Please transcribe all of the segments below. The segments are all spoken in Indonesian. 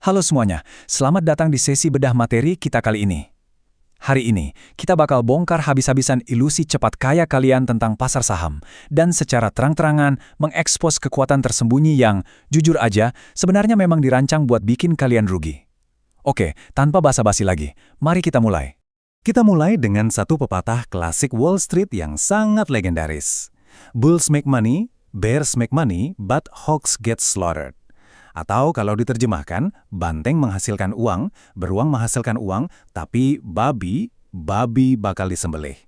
Halo semuanya, selamat datang di sesi bedah materi kita kali ini. Hari ini, kita bakal bongkar habis-habisan ilusi cepat kaya kalian tentang pasar saham, dan secara terang-terangan mengekspos kekuatan tersembunyi yang, jujur aja, sebenarnya memang dirancang buat bikin kalian rugi. Oke, tanpa basa-basi lagi, mari kita mulai. Kita mulai dengan satu pepatah klasik Wall Street yang sangat legendaris. Bulls make money, bears make money, but hawks get slaughtered. Atau kalau diterjemahkan, banteng menghasilkan uang, beruang menghasilkan uang, tapi babi bakal disembelih.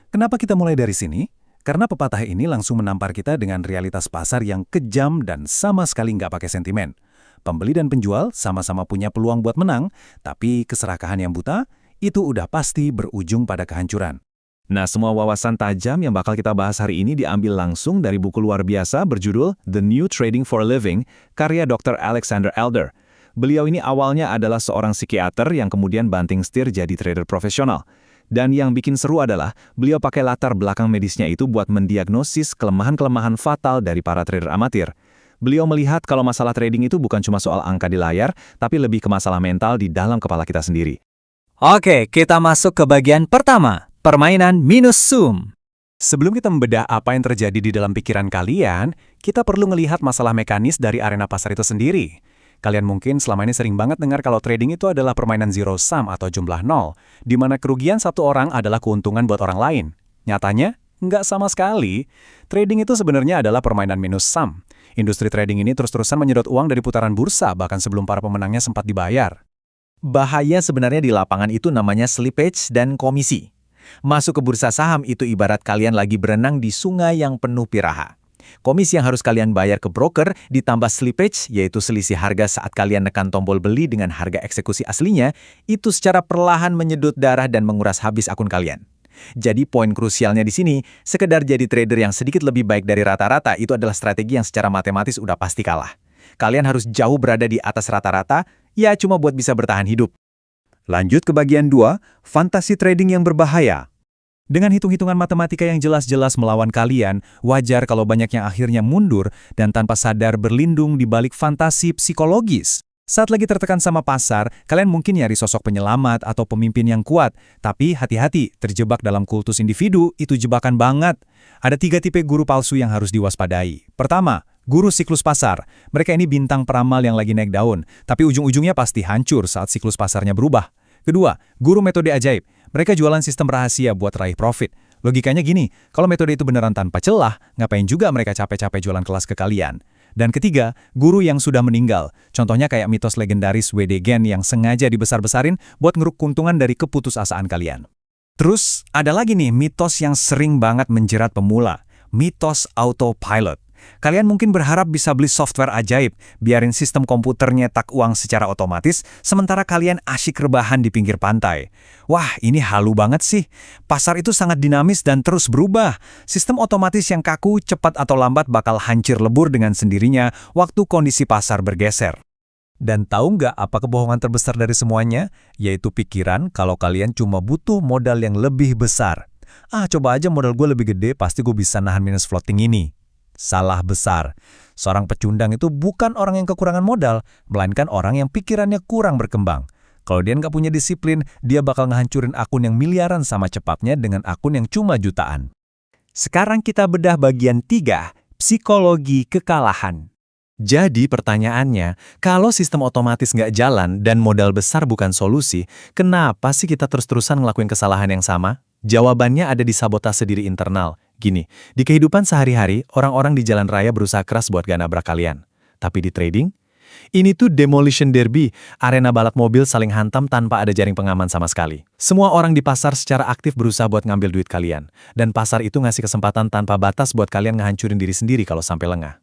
Kenapa kita mulai dari sini? Karena pepatah ini langsung menampar kita dengan realitas pasar yang kejam dan sama sekali nggak pakai sentimen. Pembeli dan penjual sama-sama punya peluang buat menang, tapi keserakahan yang buta, itu udah pasti berujung pada kehancuran. Nah, semua wawasan tajam yang bakal kita bahas hari ini diambil langsung dari buku luar biasa berjudul The New Trading for a Living, karya Dr. Alexander Elder. Beliau ini awalnya adalah seorang psikiater yang kemudian banting setir jadi trader profesional. Dan yang bikin seru adalah, beliau pakai latar belakang medisnya itu buat mendiagnosis kelemahan-kelemahan fatal dari para trader amatir. Beliau melihat kalau masalah trading itu bukan cuma soal angka di layar, tapi lebih ke masalah mental di dalam kepala kita sendiri. Oke, kita masuk ke bagian pertama. Permainan minus sum. Sebelum kita membedah apa yang terjadi di dalam pikiran kalian, kita perlu melihat masalah mekanis dari arena pasar itu sendiri. Kalian mungkin selama ini sering banget dengar kalau trading itu adalah permainan zero sum atau jumlah nol, di mana kerugian satu orang adalah keuntungan buat orang lain. Nyatanya, nggak sama sekali. Trading itu sebenarnya adalah permainan minus sum. Industri trading ini terus-terusan menyedot uang dari putaran bursa bahkan sebelum para pemenangnya sempat dibayar. Bahaya sebenarnya di lapangan itu namanya slippage dan komisi. Masuk ke bursa saham itu ibarat kalian lagi berenang di sungai yang penuh piraha. Komisi yang harus kalian bayar ke broker ditambah slippage, yaitu selisih harga saat kalian nekan tombol beli dengan harga eksekusi aslinya, itu secara perlahan menyedot darah dan menguras habis akun kalian. Jadi poin krusialnya di sini, sekedar jadi trader yang sedikit lebih baik dari rata-rata itu adalah strategi yang secara matematis udah pasti kalah. Kalian harus jauh berada di atas rata-rata, ya cuma buat bisa bertahan hidup. Lanjut ke bagian 2, fantasi trading yang berbahaya. Dengan hitung-hitungan matematika yang jelas-jelas melawan kalian, wajar kalau banyak yang akhirnya mundur dan tanpa sadar berlindung di balik fantasi psikologis. Saat lagi tertekan sama pasar, kalian mungkin nyari sosok penyelamat atau pemimpin yang kuat, tapi hati-hati, terjebak dalam kultus individu itu jebakan banget. Ada 3 tipe guru palsu yang harus diwaspadai. Pertama, guru siklus pasar. Mereka ini bintang peramal yang lagi naik daun, tapi ujung-ujungnya pasti hancur saat siklus pasarnya berubah. Kedua, guru metode ajaib. Mereka jualan sistem rahasia buat raih profit. Logikanya gini, kalau metode itu beneran tanpa celah, ngapain juga mereka capek-capek jualan kelas ke kalian? Dan ketiga, guru yang sudah meninggal. Contohnya kayak mitos legendaris W.D. Gen yang sengaja dibesar-besarin buat ngeruk keuntungan dari keputusasaan kalian. Terus, ada lagi nih mitos yang sering banget menjerat pemula. Mitos autopilot. Kalian mungkin berharap bisa beli software ajaib, biarin sistem komputer nyetak uang secara otomatis, sementara kalian asyik rebahan di pinggir pantai. Wah, ini halu banget sih. Pasar itu sangat dinamis dan terus berubah. Sistem otomatis yang kaku, cepat atau lambat bakal hancur lebur dengan sendirinya waktu kondisi pasar bergeser. Dan tahu nggak apa kebohongan terbesar dari semuanya? Yaitu pikiran kalau kalian cuma butuh modal yang lebih besar. Coba aja modal gue lebih gede, pasti gue bisa nahan minus floating ini. Salah besar. Seorang pecundang itu bukan orang yang kekurangan modal, melainkan orang yang pikirannya kurang berkembang. Kalau dia nggak punya disiplin, dia bakal ngehancurin akun yang miliaran sama cepatnya dengan akun yang cuma jutaan. Sekarang kita bedah bagian 3, psikologi kekalahan. Jadi pertanyaannya, kalau sistem otomatis nggak jalan dan modal besar bukan solusi, kenapa sih kita terus-terusan ngelakuin kesalahan yang sama? Jawabannya ada di sabotase diri internal. Gini, di kehidupan sehari-hari, orang-orang di jalan raya berusaha keras buat gak nabrak kalian. Tapi di trading, ini tuh demolition derby, arena balap mobil saling hantam tanpa ada jaring pengaman sama sekali. Semua orang di pasar secara aktif berusaha buat ngambil duit kalian. Dan pasar itu ngasih kesempatan tanpa batas buat kalian ngehancurin diri sendiri kalau sampai lengah.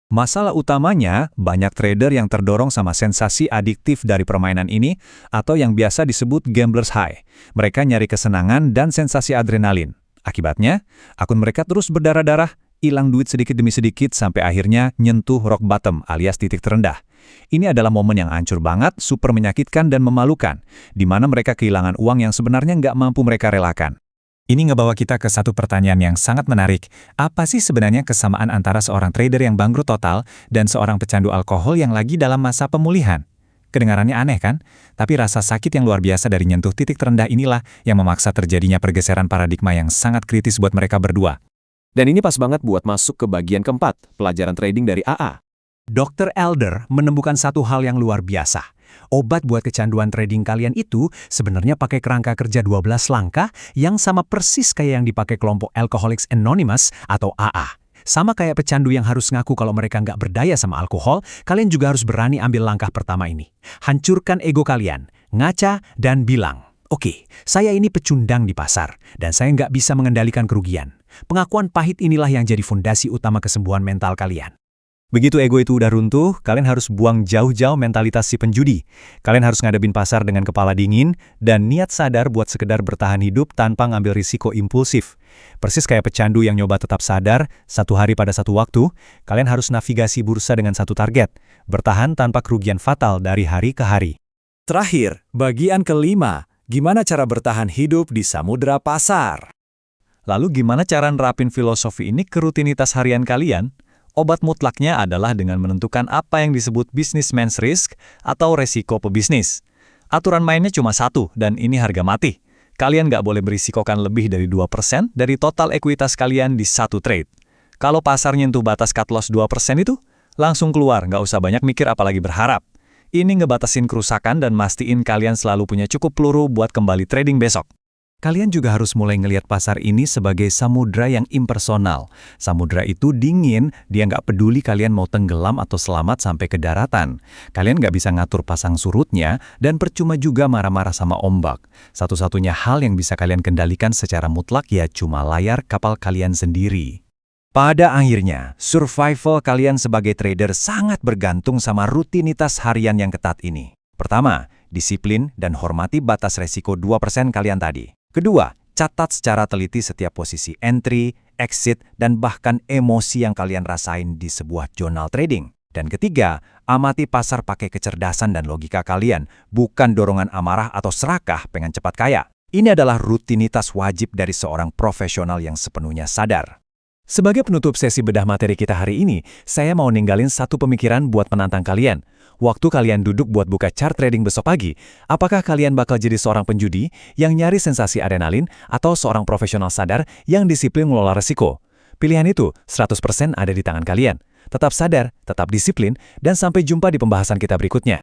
Masalah utamanya, banyak trader yang terdorong sama sensasi adiktif dari permainan ini, atau yang biasa disebut gambler's high. Mereka nyari kesenangan dan sensasi adrenalin. Akibatnya, akun mereka terus berdarah-darah, hilang duit sedikit demi sedikit sampai akhirnya nyentuh rock bottom alias titik terendah. Ini adalah momen yang hancur banget, super menyakitkan dan memalukan, di mana mereka kehilangan uang yang sebenarnya nggak mampu mereka relakan. Ini ngebawa kita ke satu pertanyaan yang sangat menarik. Apa sih sebenarnya kesamaan antara seorang trader yang bangkrut total dan seorang pecandu alkohol yang lagi dalam masa pemulihan? Kedengarannya aneh kan? Tapi rasa sakit yang luar biasa dari nyentuh titik terendah inilah yang memaksa terjadinya pergeseran paradigma yang sangat kritis buat mereka berdua. Dan ini pas banget buat masuk ke bagian keempat, pelajaran trading dari AA. Dr. Elder menemukan satu hal yang luar biasa. Obat buat kecanduan trading kalian itu sebenarnya pakai kerangka kerja 12 langkah yang sama persis kayak yang dipakai kelompok Alcoholics Anonymous atau AA. Sama kayak pecandu yang harus ngaku kalau mereka nggak berdaya sama alkohol, kalian juga harus berani ambil langkah pertama ini. Hancurkan ego kalian, ngaca, dan bilang, "Oke, saya ini pecundang di pasar, dan saya nggak bisa mengendalikan kerugian." Pengakuan pahit inilah yang jadi fondasi utama kesembuhan mental kalian. Begitu ego itu udah runtuh, kalian harus buang jauh-jauh mentalitas si penjudi. Kalian harus ngadepin pasar dengan kepala dingin dan niat sadar buat sekedar bertahan hidup tanpa ngambil risiko impulsif. Persis kayak pecandu yang nyoba tetap sadar, satu hari pada satu waktu, kalian harus navigasi bursa dengan satu target, bertahan tanpa kerugian fatal dari hari ke hari. Terakhir, bagian kelima, gimana cara bertahan hidup di samudera pasar? Lalu gimana cara nerapin filosofi ini ke rutinitas harian kalian? Obat mutlaknya adalah dengan menentukan apa yang disebut businessman's risk atau resiko pebisnis. Aturan mainnya cuma satu, dan ini harga mati. Kalian nggak boleh berisikokan lebih dari 2% dari total ekuitas kalian di satu trade. Kalau pasar nyentuh batas cut loss 2% itu, langsung keluar, nggak usah banyak mikir apalagi berharap. Ini ngebatasin kerusakan dan mastiin kalian selalu punya cukup peluru buat kembali trading besok. Kalian juga harus mulai ngelihat pasar ini sebagai samudra yang impersonal. Samudra itu dingin, dia nggak peduli kalian mau tenggelam atau selamat sampai ke daratan. Kalian nggak bisa ngatur pasang surutnya, dan percuma juga marah-marah sama ombak. Satu-satunya hal yang bisa kalian kendalikan secara mutlak ya cuma layar kapal kalian sendiri. Pada akhirnya, survival kalian sebagai trader sangat bergantung sama rutinitas harian yang ketat ini. Pertama, disiplin dan hormati batas resiko 2% kalian tadi. Kedua, catat secara teliti setiap posisi entry, exit, dan bahkan emosi yang kalian rasain di sebuah jurnal trading. Dan ketiga, amati pasar pakai kecerdasan dan logika kalian, bukan dorongan amarah atau serakah pengen cepat kaya. Ini adalah rutinitas wajib dari seorang profesional yang sepenuhnya sadar. Sebagai penutup sesi bedah materi kita hari ini, saya mau ninggalin satu pemikiran buat penantang kalian. Waktu kalian duduk buat buka chart trading besok pagi, apakah kalian bakal jadi seorang penjudi yang nyari sensasi adrenalin atau seorang profesional sadar yang disiplin mengelola resiko? Pilihan itu 100% ada di tangan kalian. Tetap sadar, tetap disiplin, dan sampai jumpa di pembahasan kita berikutnya.